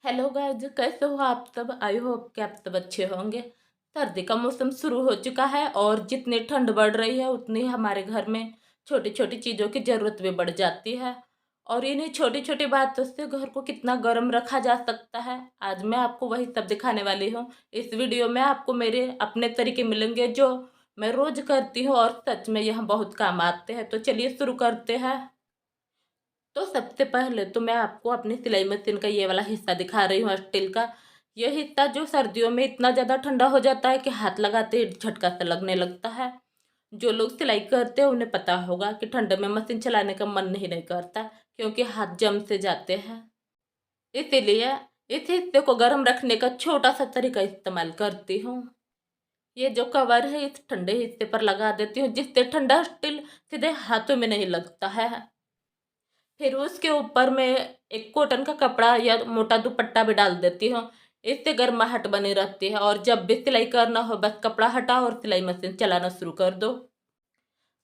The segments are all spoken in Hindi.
हेलो गाइस, कैसे हो आप सब। आई होप कि आप सब अच्छे होंगे। सर्दी का मौसम शुरू हो चुका है और जितनी ठंड बढ़ रही है उतनी हमारे घर में छोटी छोटी चीज़ों की ज़रूरत भी बढ़ जाती है। और इन्हीं छोटी छोटी बातों से घर को कितना गर्म रखा जा सकता है, आज मैं आपको वही सब दिखाने वाली हूँ। इस वीडियो में आपको मेरे अपने तरीके मिलेंगे जो मैं रोज़ करती हूँ और सच में यह बहुत काम आते हैं। तो चलिए शुरू करते हैं। तो सबसे पहले तो मैं आपको अपनी सिलाई मशीन का ये वाला हिस्सा दिखा रही हूँ, स्टील का। यह हिस्सा जो सर्दियों में इतना ज़्यादा ठंडा हो जाता है कि हाथ लगाते ही झटका सा लगने लगता है। जो लोग सिलाई करते हैं उन्हें पता होगा कि ठंड में मशीन चलाने का मन नहीं करता, क्योंकि हाथ जम से जाते हैं। इसीलिए इस हिस्से को गर्म रखने का छोटा सा तरीका इस्तेमाल करती हूँ। ये जो कवर है इस ठंडे हिस्से पर लगा देती हूँ, जिससे ठंडा स्टील सीधे हाथों में नहीं लगता है। फिर उसके ऊपर मैं एक कॉटन का कपड़ा या मोटा दुपट्टा भी डाल देती हूँ। इससे गर्माहट बनी रहती है और जब भी सिलाई करना हो बस कपड़ा हटाओ और सिलाई मशीन चलाना शुरू कर दो।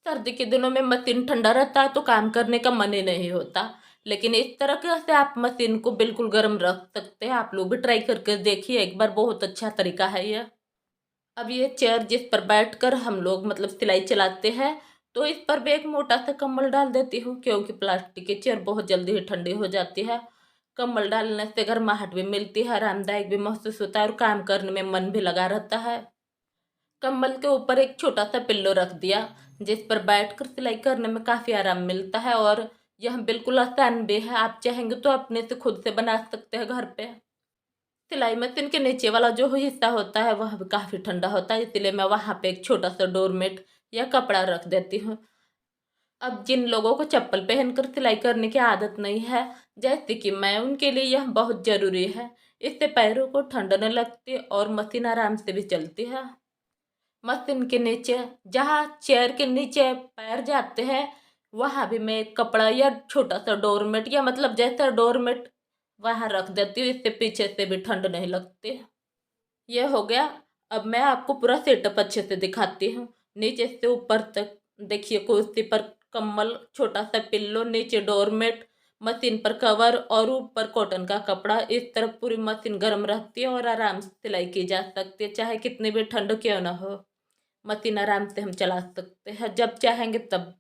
सर्दी के दिनों में मशीन ठंडा रहता है तो काम करने का मन ही नहीं होता, लेकिन इस तरह से आप मशीन को बिल्कुल गर्म रख सकते हैं। आप लोग भी ट्राई करके देखिए एक बार, बहुत अच्छा तरीका है ये। अब ये चेयर जिस पर बैठकर हम लोग मतलब सिलाई चलाते हैं, तो इस पर भी एक मोटा सा कंबल डाल देती हूँ, क्योंकि प्लास्टिक की चेयर बहुत जल्दी ही ठंडी हो जाती है। कंबल डालने से गर्माहट भी मिलती है, आरामदायक भी महसूस होता है और काम करने में मन भी लगा रहता है। कंबल के ऊपर एक छोटा सा पिल्लो रख दिया, जिस पर बैठकर सिलाई करने में काफ़ी आराम मिलता है और यह बिल्कुल आसान भी है। आप चाहेंगे तो अपने से खुद से बना सकते हैं घर पे। सिलाई मशीन के नीचे वाला जो हिस्सा होता है वह भी काफ़ी ठंडा होता है, इसलिए मैं वहाँ पे एक छोटा सा डोरमेट या कपड़ा रख देती हूँ। अब जिन लोगों को चप्पल पहनकर सिलाई करने की आदत नहीं है, जैसे कि मैं, उनके लिए यह बहुत ज़रूरी है। इससे पैरों को ठंड न लगती और मशीन आराम से भी चलती है। मशीन के नीचे जहाँ चेयर के नीचे पैर जाते हैं वहाँ भी मैं एक कपड़ा या छोटा सा डोरमेट या मतलब जैसा डोरमेट वहाँ रख देती हूँ, इससे पीछे से भी ठंड नहीं लगती। ये हो गया। अब मैं आपको पूरा सेटअप अच्छे से दिखाती हूँ, नीचे से ऊपर तक। देखिए, कुर्सी पर कम्बल, छोटा सा पिल्लो, नीचे डोरमेट, मशीन पर कवर और ऊपर कॉटन का कपड़ा। इस तरफ पूरी मशीन गर्म रहती है और आराम से सिलाई की जा सकती है, चाहे कितनी भी ठंड क्यों ना हो। मशीन आराम से हम चला सकते हैं जब चाहेंगे तब।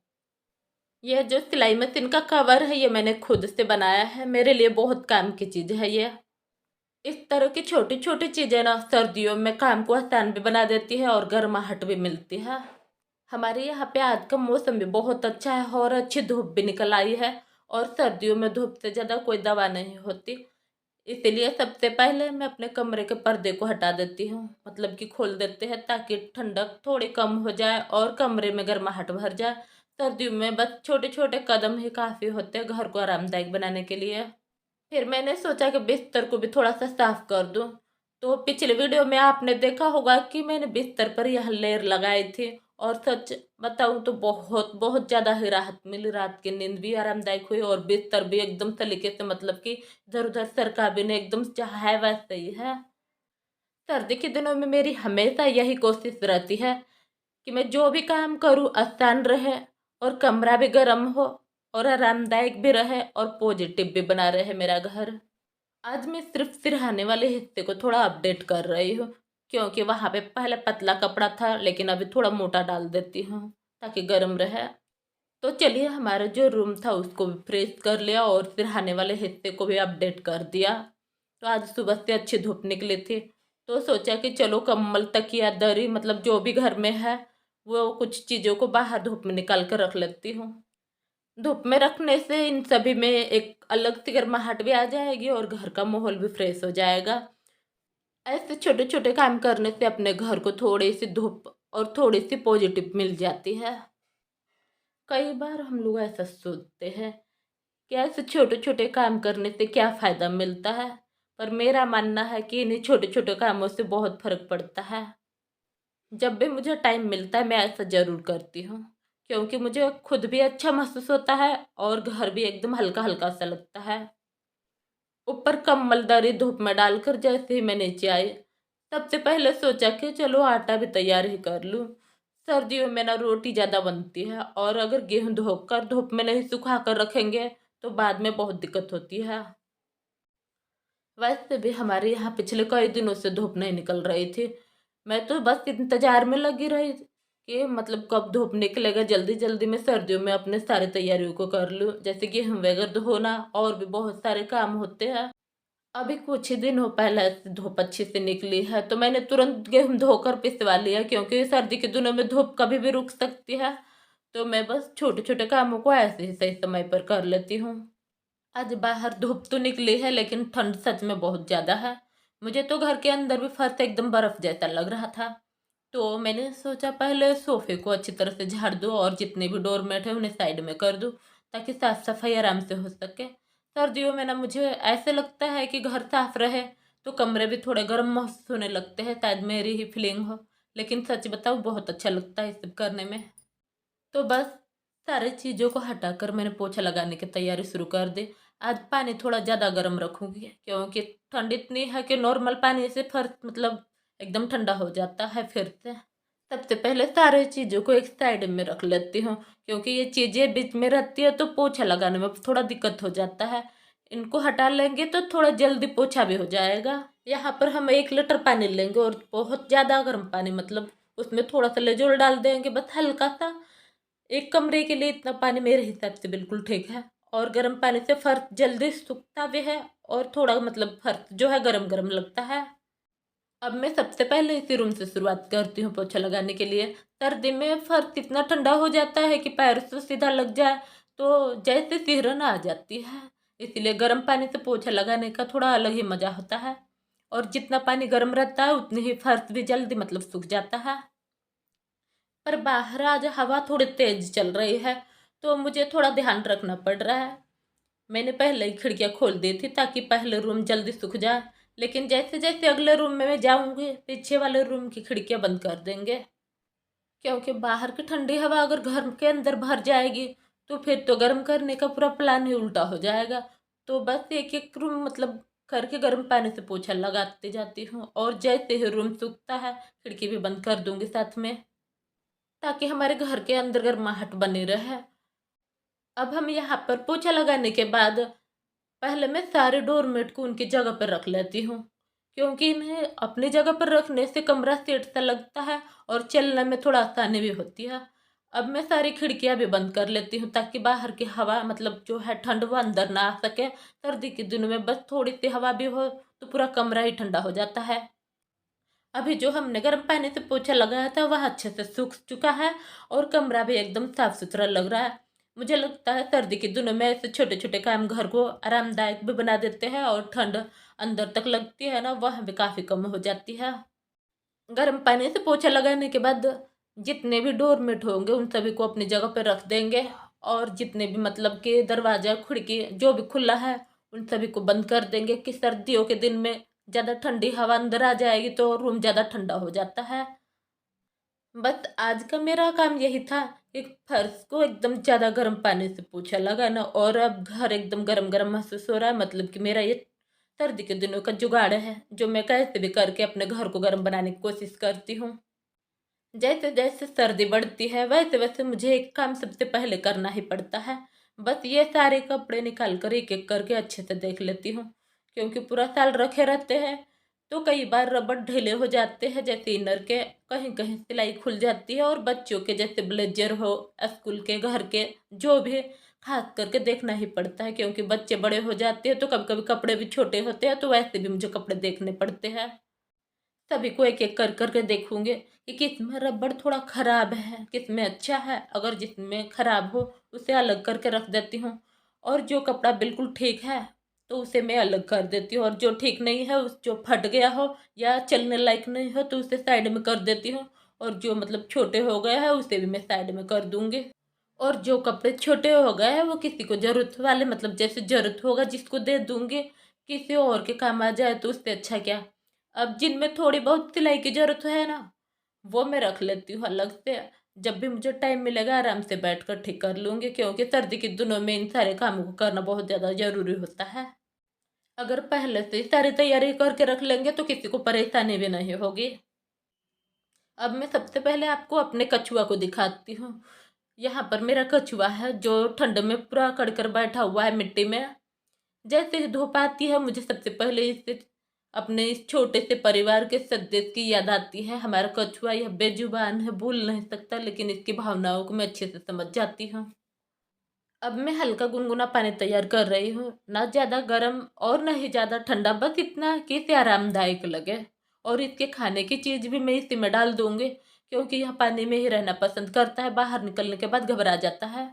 यह जो सिलाई मशीन का कवर है ये मैंने खुद से बनाया है, मेरे लिए बहुत काम की चीज़ है ये। इस तरह की छोटी छोटी चीज़ें ना सर्दियों में काम को आसान भी बना देती है और गर्माहट भी मिलती है। हमारे यहाँ पे आज का मौसम भी बहुत अच्छा है और अच्छी धूप भी निकल आई है। और सर्दियों में धूप से ज़्यादा कोई दवा नहीं होती। इसीलिए सबसे पहले मैं अपने कमरे के पर्दे को हटा देती हूँ, मतलब कि खोल देते हैं, ताकि ठंडक थोड़ी कम हो जाए और कमरे में गर्माहट भर जाए। सर्दियों में बस छोटे छोटे कदम ही काफ़ी होते हैं घर को आरामदायक बनाने के लिए। फिर मैंने सोचा कि बिस्तर को भी थोड़ा सा साफ कर दूं। तो पिछले वीडियो में आपने देखा होगा कि मैंने बिस्तर पर यह लेयर लगाई थी, और सच बताऊं तो बहुत बहुत ज़्यादा ही राहत मिली। रात की नींद भी आरामदायक हुई और बिस्तर भी एकदम सलीके से, मतलब कि इधर उधर सरका भी नहीं, एकदम चाहे है वैसे ही है। सर्दी के दिनों में मेरी हमेशा यही कोशिश रहती है कि मैं जो भी काम करूँ आसान रहे और कमरा भी गर्म हो और आरामदायक भी रहे और पॉजिटिव भी बना रहे मेरा घर। आज मैं सिर्फ सिरहाने वाले हिस्से को थोड़ा अपडेट कर रही हूँ, क्योंकि वहाँ पे पहले पतला कपड़ा था लेकिन अभी थोड़ा मोटा डाल देती हूँ ताकि गर्म रहे। तो चलिए, हमारा जो रूम था उसको भी फ्रेश कर लिया और सिरहाने वाले हिस्से को भी अपडेट कर दिया। तो आज सुबह से अच्छी धूप निकली थी, तो सोचा कि चलो कंबल तकिया दरी मतलब जो भी घर में है वो कुछ चीज़ों को बाहर धूप में निकाल कर रख लेती हूँ। धूप में रखने से इन सभी में एक अलग सी गर्माहट भी आ जाएगी और घर का माहौल भी फ्रेश हो जाएगा। ऐसे छोटे छोटे काम करने से अपने घर को थोड़ी सी धूप और थोड़ी सी पॉजिटिव मिल जाती है। कई बार हम लोग ऐसा सोचते हैं कि ऐसे छोटे छोटे काम करने से क्या फ़ायदा मिलता है, पर मेरा मानना है कि इन्हीं छोटे छोटे कामों से बहुत फर्क पड़ता है। जब भी मुझे टाइम मिलता है मैं ऐसा ज़रूर करती हूँ, क्योंकि मुझे खुद भी अच्छा महसूस होता है और घर भी एकदम हल्का हल्का सा लगता है। ऊपर कंबल दरी धूप में डालकर जैसे ही मैं नीचे आई, सबसे पहले सोचा कि चलो आटा भी तैयार ही कर लूँ। सर्दियों में ना रोटी ज़्यादा बनती है और अगर गेहूँ धोकर धूप में नहीं सुखा कर रखेंगे तो बाद में बहुत दिक्कत होती है। वैसे भी हमारे यहाँ पिछले कई दिनों से धूप नहीं निकल रही थी। मैं तो बस इंतजार में लगी रही कि मतलब कब धूप निकलेगा, जल्दी जल्दी मैं सर्दियों में अपने सारे तैयारियों को कर लूँ, जैसे गेहूं वगैरह धोना और भी बहुत सारे काम होते हैं। अभी कुछ ही दिनों पहले से धूप अच्छी से निकली है तो मैंने तुरंत गेहूं धोकर पिसवा लिया, क्योंकि सर्दी के दिनों में धूप कभी भी रुक सकती है। तो मैं बस छोटे छोटे कामों को ऐसे ही सही समय पर कर लेती हूँ। आज बाहर धूप तो निकली है लेकिन ठंड सच में बहुत ज़्यादा है। मुझे तो घर के अंदर भी फर्श एकदम बर्फ जैसा लग रहा था। तो मैंने सोचा पहले सोफे को अच्छी तरह से झाड़ दूँ और जितने भी डोरमेट है उन्हें साइड में कर दूँ, ताकि साफ सफाई आराम से हो सके। सर्दियों में ना मुझे ऐसे लगता है कि घर साफ रहे तो कमरे भी थोड़े गर्म महसूस होने लगते हैं, शायद मेरी ही फीलिंग हो। लेकिन सच बताऊँ बहुत अच्छा लगता है इस सब करने में। तो बस सारी चीज़ों को हटाकर मैंने पोछा लगाने की तैयारी शुरू कर दी। आज पानी थोड़ा ज़्यादा गर्म रखूँगी, क्योंकि ठंड इतनी है कि नॉर्मल पानी से फर्श मतलब एकदम ठंडा हो जाता है फिर से। सबसे पहले सारी चीज़ों को एक साइड में रख लेती हूँ, क्योंकि ये चीज़ें बीच में रहती है तो पोछा लगाने में थोड़ा दिक्कत हो जाता है। इनको हटा लेंगे तो थोड़ा जल्दी पोछा भी हो जाएगा। यहाँ पर हम 1 लीटर पानी लेंगे और बहुत ज़्यादा गर्म पानी, मतलब उसमें थोड़ा सा लेजोल डाल देंगे, बस हल्का सा। एक कमरे के लिए इतना पानी मेरे हिसाब से बिल्कुल ठीक है। और गर्म पानी से फर्श जल्दी सूखता भी है और थोड़ा मतलब फर्श जो है गरम गरम लगता है। अब मैं सबसे पहले इसी रूम से शुरुआत करती हूँ पोछा लगाने के लिए। सर्दी में फर्श इतना ठंडा हो जाता है कि पैर से सीधा लग जाए तो जैसे सिहरन आ जाती है। इसीलिए गर्म पानी से पोछा लगाने का थोड़ा अलग ही मज़ा होता है। और जितना पानी गर्म रहता है उतनी ही फर्श भी जल्दी मतलब सूख जाता है। पर बाहर आज हवा थोड़ी तेज चल रही है तो मुझे थोड़ा ध्यान रखना पड़ रहा है। मैंने पहले ही खिड़कियाँ खोल दी थी ताकि पहले रूम जल्दी सूख जाए, लेकिन जैसे जैसे अगले रूम में मैं जाऊंगी पीछे वाले रूम की खिड़कियाँ बंद कर देंगे, क्योंकि बाहर की ठंडी हवा अगर घर के अंदर भर जाएगी तो फिर तो गर्म करने का पूरा प्लान ही उल्टा हो जाएगा। तो बस एक एक रूम मतलब करके गर्म पानी से पोछा लगाती जाती हूँ और जैसे ही रूम सूखता है खिड़की भी बंद कर दूंगी साथ में, ताकि हमारे घर के अंदर गर्माहट बनी रहे। अब हम यहाँ पर पोछा लगाने के बाद पहले मैं सारे डोरमेट को उनकी जगह पर रख लेती हूँ, क्योंकि इन्हें अपनी जगह पर रखने से कमरा सेट सा लगता है और चलने में थोड़ा आसानी भी होती है। अब मैं सारी खिड़कियाँ भी बंद कर लेती हूँ ताकि बाहर की हवा मतलब जो है ठंड वो अंदर ना आ सके। सर्दी के दिनों में बस थोड़ी सी हवा भी हो तो पूरा कमरा ही ठंडा हो जाता है। अभी जो हमने गर्म पानी से पोछा लगाया था वह अच्छे से सूख चुका है और कमरा भी एकदम साफ सुथरा लग रहा है। मुझे लगता है सर्दी के दिनों में ऐसे छोटे छोटे काम घर को आरामदायक भी बना देते हैं और ठंड अंदर तक लगती है ना वह भी काफ़ी कम हो जाती है। गर्म पानी से पोछा लगाने के बाद जितने भी डोरमेट होंगे उन सभी को अपनी जगह पर रख देंगे और जितने भी मतलब कि दरवाज़ा खिड़की जो भी खुला है उन सभी को बंद कर देंगे कि सर्दियों के दिन में ज़्यादा ठंडी हवा अंदर आ जाएगी तो रूम ज़्यादा ठंडा हो जाता है। बस आज का मेरा काम यही था कि फर्श को एकदम ज़्यादा गर्म पानी से पोछा लगाना और अब घर एकदम गरम गरम महसूस हो रहा है, मतलब कि मेरा ये सर्दी के दिनों का जुगाड़ है जो मैं कैसे भी करके अपने घर को गर्म बनाने की कोशिश करती हूँ। जैसे जैसे सर्दी बढ़ती है वैसे वैसे मुझे एक काम सबसे पहले करना ही पड़ता है। बस ये सारे कपड़े निकाल कर एक एक करके अच्छे से देख लेती हूँ, क्योंकि पूरा साल रखे रहते हैं तो कई बार रबड़ ढीले हो जाते हैं, जैसे इनर के कहीं कहीं सिलाई खुल जाती है और बच्चों के जैसे ब्लेजर हो स्कूल के घर के जो भी खास करके देखना ही पड़ता है, क्योंकि बच्चे बड़े हो जाते हैं तो कभी कभी कपड़े भी छोटे होते हैं तो वैसे भी मुझे कपड़े देखने पड़ते हैं। सभी को एक एक कर करके देखूंगे कि किसमें रबड़ थोड़ा खराब है किसमें अच्छा है, अगर जिसमें खराब हो उसे अलग करके रख देती हूँ और जो कपड़ा बिल्कुल ठीक है तो उसे मैं अलग कर देती हूँ और जो ठीक नहीं है उस जो फट गया हो या चलने लायक नहीं हो तो उसे साइड में कर देती हूँ और जो मतलब छोटे हो गए हैं उसे भी मैं साइड में कर दूंगी। और जो कपड़े छोटे हो गए हैं वो किसी को जरूरत वाले मतलब जैसे जरूरत होगा जिसको दे दूंगी, किसी और के काम आ जाए तो उससे अच्छा क्या। अब जिनमें थोड़ी बहुत सिलाई की जरूरत है ना वो मैं रख लेती हूँ अलग से। जब भी मुझे टाइम मिलेगा आराम से बैठकर ठीक कर लूँगी, क्योंकि सर्दी के दिनों में इन सारे कामों को करना बहुत ज़्यादा ज़रूरी होता है। अगर पहले से ही सारी तैयारी करके रख लेंगे तो किसी को परेशानी भी नहीं होगी। अब मैं सबसे पहले आपको अपने कछुआ को दिखाती हूँ। यहाँ पर मेरा कछुआ है जो ठंड में पूरा कड़कर बैठा हुआ है मिट्टी में। जैसे ही धूप आती है मुझे सबसे पहले इससे अपने इस छोटे से परिवार के सदस्य की याद आती है। हमारा कछुआ यह बेजुबान है, बोल नहीं सकता, लेकिन इसकी भावनाओं को मैं अच्छे से समझ जाती हूँ। अब मैं हल्का गुनगुना पानी तैयार कर रही हूँ, ना ज़्यादा गर्म और ना ही ज़्यादा ठंडा, बस इतना कि इसे आरामदायक लगे। और इसके खाने की चीज़ भी मैं इसी में डाल दूँगी, क्योंकि यह पानी में ही रहना पसंद करता है, बाहर निकलने के बाद घबरा जाता है।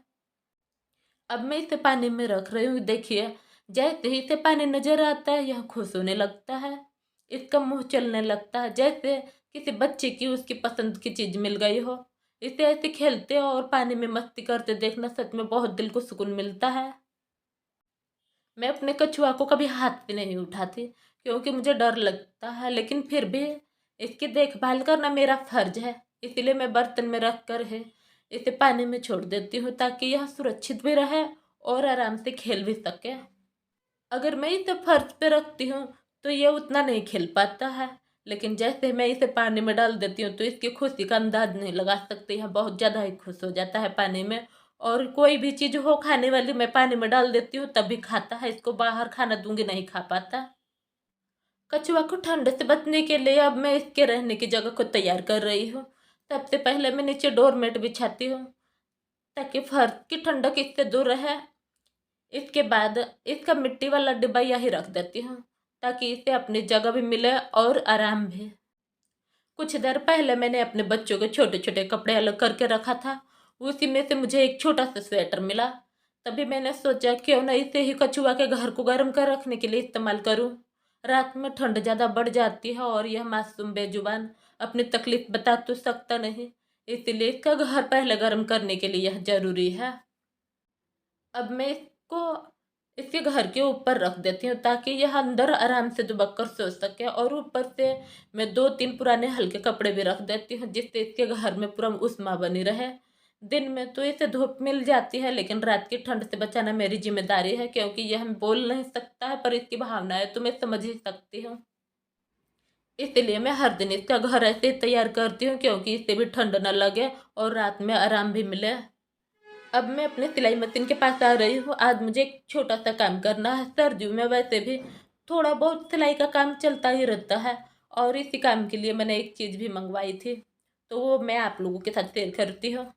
अब मैं इसे पानी में रख रही हूँ। देखिए, जैसे ही इसे पानी नजर आता है यह खुश होने लगता है। इसका मुंह चलने लगता है, जैसे किसी बच्चे की उसकी पसंद की चीज मिल गई हो। इसे ऐसे खेलते और पानी में मस्ती करते देखना सच में बहुत दिल को सुकून मिलता है। मैं अपने कछुआ को कभी हाथ पे नहीं उठाती, क्योंकि मुझे डर लगता है, लेकिन फिर भी इसकी देखभाल करना मेरा फर्ज है। इसीलिए मैं बर्तन में रख कर है इसे पानी में छोड़ देती हूँ, ताकि यह सुरक्षित भी रहे और आराम से खेल भी सके। अगर मैं इसे फर्श पे रखती हूँ तो ये उतना नहीं खेल पाता है, लेकिन जैसे मैं इसे पानी में डाल देती हूँ तो इसकी खुशी का अंदाज नहीं लगा सकते। यह बहुत ज़्यादा ही खुश हो जाता है पानी में। और कोई भी चीज़ हो खाने वाली मैं पानी में डाल देती हूँ तब भी खाता है, इसको बाहर खाना दूंगी नहीं खा पाता। कछुआ को ठंड से बचने के लिए अब मैं इसके रहने की जगह को तैयार कर रही हूँ। सबसे पहले मैं नीचे डोरमेट बिछाती हूँ, ताकि फर्श की ठंडक इससे दूर रहे। इसके बाद इसका मिट्टी वाला डिब्बा यही रख देती हूँ, ताकि इसे अपनी जगह भी मिले और आराम भी। कुछ देर पहले मैंने अपने बच्चों के छोटे छोटे कपड़े अलग करके रखा था। उसी में से मुझे एक छोटा सा स्वेटर मिला। तभी मैंने सोचा क्यों न इसे ही कछुआ के घर को गर्म कर रखने के लिए इस्तेमाल करूँ। रात में ठंड ज़्यादा बढ़ जाती है और यह मासूम बेजुबान अपनी तकलीफ बता तो सकता नहीं, इसलिए इसका घर पहले गर्म करने के लिए यह जरूरी है। अब मैं इसको इसके घर के ऊपर रख देती हूँ, ताकि यह अंदर आराम से दुबक कर सो सके। और ऊपर से मैं दो तीन पुराने हल्के कपड़े भी रख देती हूँ, जिससे इसके घर में पूरा उष्मा बनी रहे। दिन में तो इसे धूप मिल जाती है, लेकिन रात की ठंड से बचाना मेरी जिम्मेदारी है, क्योंकि यह बोल नहीं सकता है पर इसकी भावनाएं तो मैं समझ ही सकती हूँ। इसलिए मैं हर दिन इसका घर ऐसे ही तैयार करती हूँ, क्योंकि इसे भी ठंड न लगे और रात में आराम भी मिले। अब मैं अपने सिलाई मशीन के पास आ रही हूँ। आज मुझे एक छोटा सा काम करना है। सर्दियों में वैसे भी थोड़ा बहुत सिलाई का काम चलता ही रहता है, और इसी काम के लिए मैंने एक चीज़ भी मंगवाई थी, तो वो मैं आप लोगों के साथ शेयर करती हूँ।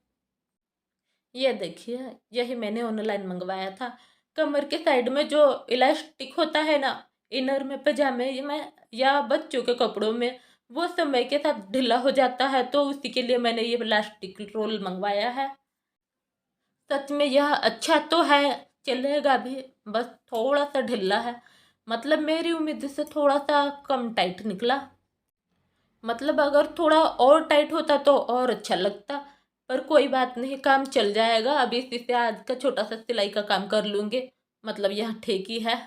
ये देखिए, यही मैंने ऑनलाइन मंगवाया था। कमर के साइड में जो इलास्टिक होता है ना, इनर में पजामे में या बच्चों के कपड़ों में, वो समय के साथ ढीला हो जाता है, तो उसी के लिए मैंने ये इलास्टिक रोल मंगवाया है। सच में यह अच्छा तो है, चलेगा भी, बस थोड़ा सा ढीला है। मतलब मेरी उम्मीद से थोड़ा सा कम टाइट निकला। मतलब अगर थोड़ा और टाइट होता तो और अच्छा लगता, पर कोई बात नहीं, काम चल जाएगा। अभी इसी से आज का छोटा सा सिलाई का काम कर लूँगी। मतलब यह ठीक ही है।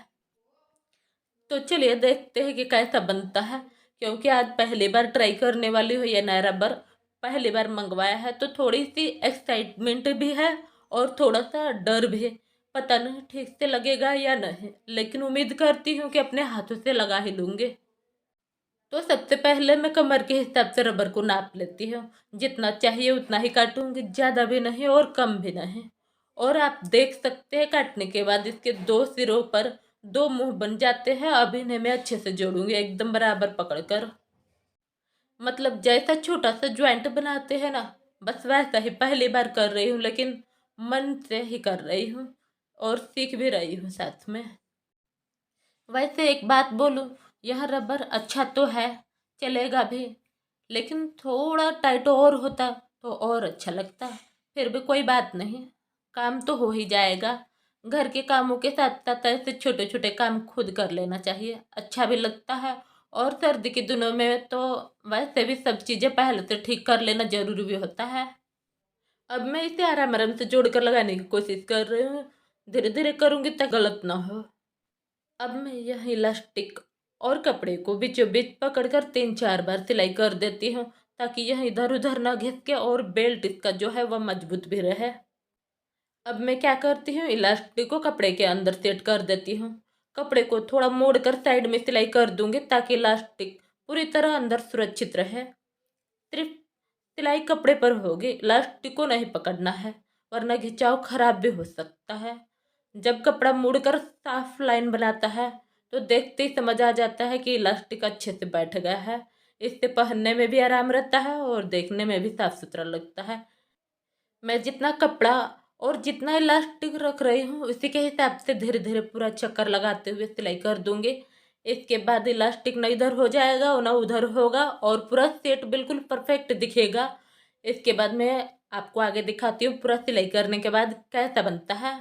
तो चलिए देखते हैं कि कैसा बनता है, क्योंकि आज पहली बार ट्राई करने वाली हूँ ये नया रबर। पहली बार मंगवाया है तो थोड़ी सी एक्साइटमेंट भी है और थोड़ा सा डर भी है। पता नहीं ठीक से लगेगा या नहीं, लेकिन उम्मीद करती हूँ कि अपने हाथों से लगा ही लूँगी। तो सबसे पहले मैं कमर के हिसाब से रबर को नाप लेती हूँ। जितना चाहिए उतना ही काटूंगी, ज़्यादा भी नहीं और कम भी नहीं। और आप देख सकते हैं काटने के बाद इसके दो सिरों पर दो मुंह बन जाते हैं। अब इन्हें मैं अच्छे से जोड़ूंगी एकदम बराबर पकड़कर। मतलब जैसा छोटा सा ज्वाइंट बनाते हैं ना, बस वैसा ही पहली बार कर रही हूँ, लेकिन मन से ही कर रही हूँ और सीख भी रही हूँ साथ में। वैसे एक बात बोलूं, यह रबर अच्छा तो है, चलेगा भी, लेकिन थोड़ा टाइट और होता तो और अच्छा लगता। फिर भी कोई बात नहीं, काम तो हो ही जाएगा। घर के कामों के साथ साथ ऐसे छोटे छोटे काम खुद कर लेना चाहिए, अच्छा भी लगता है। और सर्दी के दिनों में तो वैसे भी सब चीज़ें पहले से ठीक कर लेना जरूरी भी होता है। अब मैं इसे आराम आराम से जोड़ कर लगाने की कोशिश कर रही हूँ। धीरे धीरे करूँगी ताकि गलत ना हो। अब मैं यह इलास्टिक और कपड़े को बीचों बीच पकड़कर तीन चार बार सिलाई कर देती हूँ, ताकि यह इधर उधर ना घिसके और बेल्ट इसका जो है वह मजबूत भी रहे। अब मैं क्या करती हूँ, इलास्टिक को कपड़े के अंदर सेट कर देती हूँ। कपड़े को थोड़ा मोड़ कर साइड में सिलाई कर दूंगी, ताकि इलास्टिक पूरी तरह अंदर सुरक्षित रहे। सिर्फ सिलाई कपड़े पर होगी, इलास्टिक को नहीं पकड़ना है, वरना खिंचाव खराब भी हो सकता है। जब कपड़ा मुड़कर साफ लाइन बनाता है तो देखते ही समझ आ जाता है कि इलास्टिक अच्छे से बैठ गया है। इससे पहनने में भी आराम रहता है और देखने में भी साफ सुथरा लगता है। मैं जितना कपड़ा और जितना इलास्टिक रख रही हूँ उसी के हिसाब से धीरे धीरे पूरा चक्कर लगाते हुए सिलाई कर दूंगी। इसके बाद इलास्टिक ना इधर हो जाएगा और ना उधर होगा और पूरा सेट बिल्कुल परफेक्ट दिखेगा। इसके बाद मैं आपको आगे दिखाती हूँ पूरा सिलाई करने के बाद कैसा बनता है।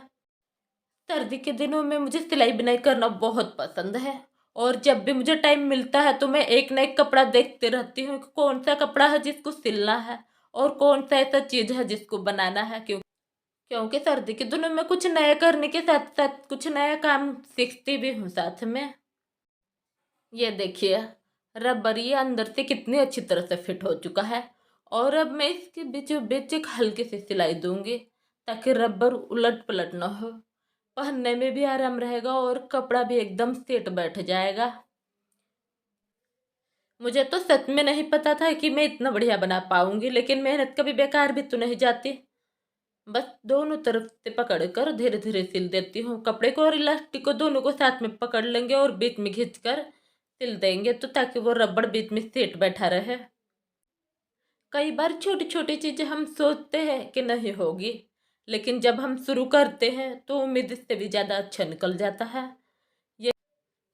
सर्दी के दिनों में मुझे सिलाई बुनाई करना बहुत पसंद है और जब भी मुझे टाइम मिलता है तो मैं एक न एक कपड़ा देखते रहती हूँ कि कौन सा कपड़ा है जिसको सिलना है और कौन सा ऐसा चीज़ है जिसको बनाना है। क्योंकि सर्दी के दिनों में कुछ नया करने के साथ साथ कुछ नया काम सीखती भी हूँ साथ में। ये देखिए रबर ये अंदर से कितनी अच्छी तरह से फिट हो चुका है और अब मैं इसके बीचों बीच एक हल्की सी सिलाई दूंगी ताकि रबर उलट पलट ना हो। पहनने में भी आराम रहेगा और कपड़ा भी एकदम सेट बैठ जाएगा। मुझे तो सच में नहीं पता था कि मैं इतना बढ़िया बना पाऊंगी, लेकिन मेहनत कभी बेकार भी तो नहीं जाती। बस दोनों तरफ से पकड़ कर धीरे धीरे सिल देती हूँ कपड़े को और इलास्टिक को दोनों को साथ में पकड़ लेंगे और बीच में खींच कर सिल देंगे तो ताकि वो रबड़ बीच में सेट बैठा रहे। कई बार छोटी छोटी चीजें हम सोचते हैं कि नहीं होगी, लेकिन जब हम शुरू करते हैं तो उम्मीद से भी ज्यादा अच्छा निकल जाता है। ये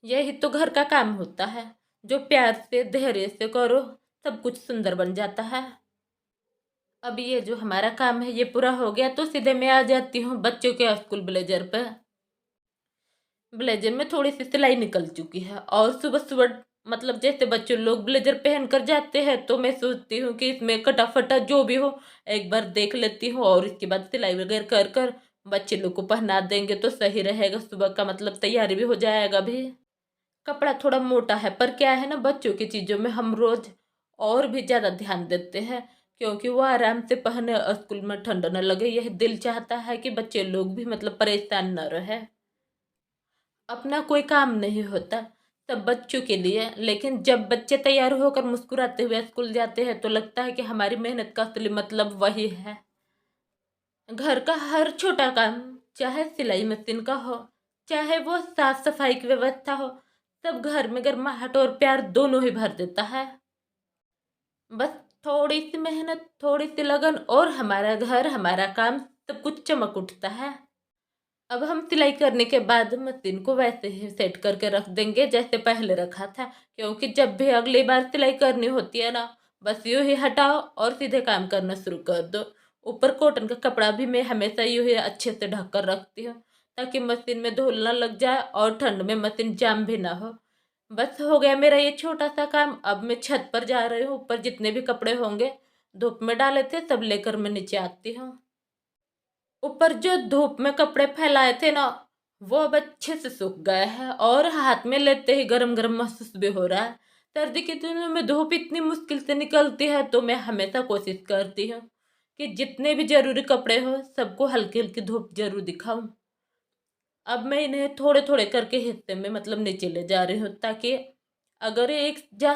यही तो घर का काम होता है, जो प्यार से धैर्य से करो सब कुछ सुंदर बन जाता है। अब ये जो हमारा काम है ये पूरा हो गया तो सीधे मैं आ जाती हूँ बच्चों के स्कूल ब्लेजर पे। ब्लेजर में थोड़ी सी सिलाई निकल चुकी है और सुबह सुबह मतलब जैसे बच्चे लोग ब्लेजर पहन कर जाते हैं तो मैं सोचती हूँ कि इसमें कटा फटा जो भी हो एक बार देख लेती हूँ और इसके बाद सिलाई वगैरह कर कर बच्चे लोग को पहना देंगे तो सही रहेगा। सुबह का मतलब तैयारी भी हो जाएगा भी। कपड़ा थोड़ा मोटा है पर क्या है ना बच्चों की चीज़ों में हम रोज और भी ज़्यादा ध्यान देते हैं क्योंकि वो आराम से पहने और स्कूल में ठंड न लगे। यह दिल चाहता है कि बच्चे लोग भी मतलब परेशान न रहे। अपना कोई काम नहीं होता सब बच्चों के लिए, लेकिन जब बच्चे तैयार होकर मुस्कुराते हुए स्कूल जाते हैं तो लगता है कि हमारी मेहनत का असली मतलब वही है। घर का हर छोटा काम चाहे सिलाई मशीन का हो चाहे वो साफ सफाई की व्यवस्था हो सब घर में गर्माहट और प्यार दोनों ही भर देता है। बस थोड़ी सी मेहनत थोड़ी सी लगन और हमारा घर हमारा काम सब कुछ चमक उठता है। अब हम सिलाई करने के बाद मशीन को वैसे ही सेट करके रख देंगे जैसे पहले रखा था, क्योंकि जब भी अगली बार सिलाई करनी होती है ना बस यूं ही हटाओ और सीधे काम करना शुरू कर दो। ऊपर कॉटन का कपड़ा भी मैं हमेशा यूं ही अच्छे से ढक कर रखती हूँ ताकि मशीन में धूल ना लग जाए और ठंड में मशीन जाम भी ना हो। बस हो गया मेरा ये छोटा सा काम। अब मैं छत पर जा रही हूँ, ऊपर जितने भी कपड़े होंगे धूप में डाले थे सब लेकर मैं नीचे आती हूँ। ऊपर जो धूप में कपड़े फैलाए थे ना वो अब अच्छे से सूख गए हैं और हाथ में लेते ही गरम गरम महसूस भी हो रहा है। सर्दी के दिनों में धूप इतनी मुश्किल से निकलती है तो मैं हमेशा कोशिश करती हूँ कि जितने भी जरूरी कपड़े हो सबको हल्की हल्की धूप जरूर दिखाऊं। अब मैं इन्हें थोड़े थोड़े करके हिस्से में मतलब नीचे ले जा रही हूँ ताकि अगर एक जा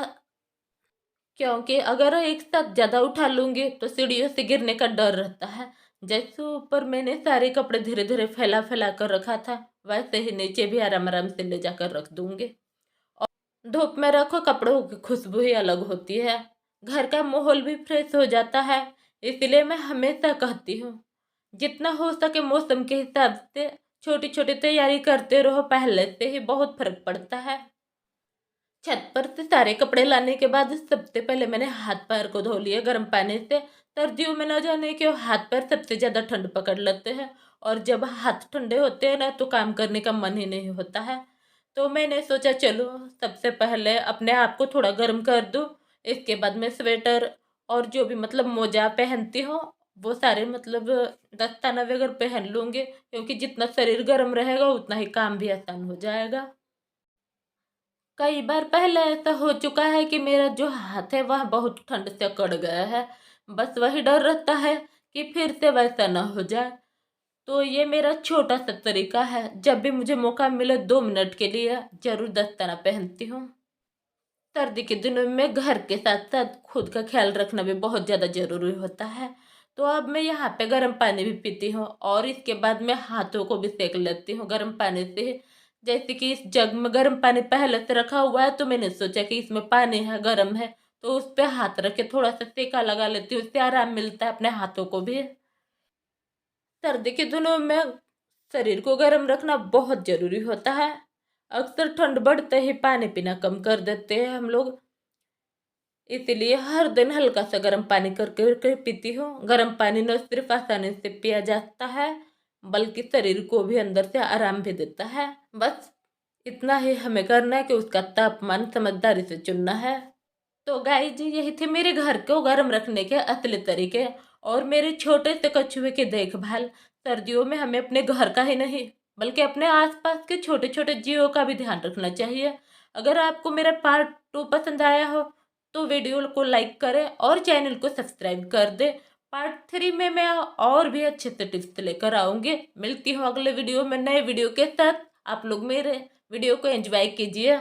क्योंकि अगर एक साथ ज्यादा उठा लूंगी तो सीढ़ियों से गिरने का डर रहता है। जैसे ऊपर मैंने सारे कपड़े धीरे धीरे फैला फैला कर रखा था वैसे ही नीचे भी आराम आराम से ले जाकर रख दूंगी। और धूप में रखो कपड़ों की खुशबू ही अलग होती है, घर का माहौल भी फ्रेश हो जाता है। इसलिए मैं हमेशा कहती हूँ जितना हो सके मौसम के हिसाब से छोटी छोटी तैयारी करते रहो, पहले से ही बहुत फर्क पड़ता है। छत पर से सारे कपड़े लाने के बाद सबसे पहले मैंने हाथ पैर को धो लिया गर्म पानी से। सर्दियों में न जाने क्यों हाथ पैर सबसे ज्यादा ठंड पकड़ लेते हैं और जब हाथ ठंडे होते हैं ना तो काम करने का मन ही नहीं होता है। तो मैंने सोचा चलो सबसे पहले अपने आप को थोड़ा गर्म कर दूं। इसके बाद मैं स्वेटर और जो भी मतलब मोजा पहनती हूँ वो सारे मतलब दस्ताना वगैरह पहन लूंगी, क्योंकि जितना शरीर गर्म रहेगा उतना ही काम भी आसान हो जाएगा। कई बार पहले ऐसा हो चुका है कि मेरा जो हाथ है वह बहुत ठंड से अकड़ गया है। बस वही डर रहता है कि फिर से वैसा ना हो जाए। तो ये मेरा छोटा सा तरीका है, जब भी मुझे मौका मिले 2 मिनट के लिए जरूर दस्ताना पहनती हूँ। सर्दी के दिनों में घर के साथ साथ खुद का ख्याल रखना भी बहुत ज़्यादा जरूरी होता है। तो अब मैं यहाँ पे गर्म पानी भी पीती हूँ और इसके बाद मैं हाथों को भी सेक लेती हूँ गर्म पानी से। जैसे कि इस जग में गर्म पानी पहले से रखा हुआ है, तो मैंने सोचा कि इसमें पानी है गर्म है, तो उस पे हाथ रख के थोड़ा सा सेका लगा लेती हूँ, उससे आराम मिलता है अपने हाथों को भी। सर्दी के दिनों में शरीर को गर्म रखना बहुत जरूरी होता है। अक्सर ठंड बढ़ते ही पानी पीना कम कर देते हैं हम लोग, इसलिए हर दिन हल्का सा गर्म पानी करके पीती हूँ। गर्म पानी न सिर्फ आसानी से पिया जाता है, बल्कि शरीर को भी अंदर से आराम भी देता है। बस इतना ही हमें करना है कि उसका तापमान समझदारी से चुनना है। तो गाइस जी, यही थे मेरे घर को गर्म रखने के असली तरीके और मेरे छोटे से कछुए की देखभाल। सर्दियों में हमें अपने घर का ही नहीं, बल्कि अपने आसपास के छोटे छोटे जीवों का भी ध्यान रखना चाहिए। अगर आपको मेरा पार्ट 2 पसंद आया हो तो वीडियो को लाइक करें और चैनल को सब्सक्राइब कर दे। पार्ट 3 में मैं और भी अच्छे से टिप्स लेकर आऊंगी। मिलती हूँ अगले वीडियो में नए वीडियो के साथ। आप लोग मेरे वीडियो को एंजॉय कीजिए।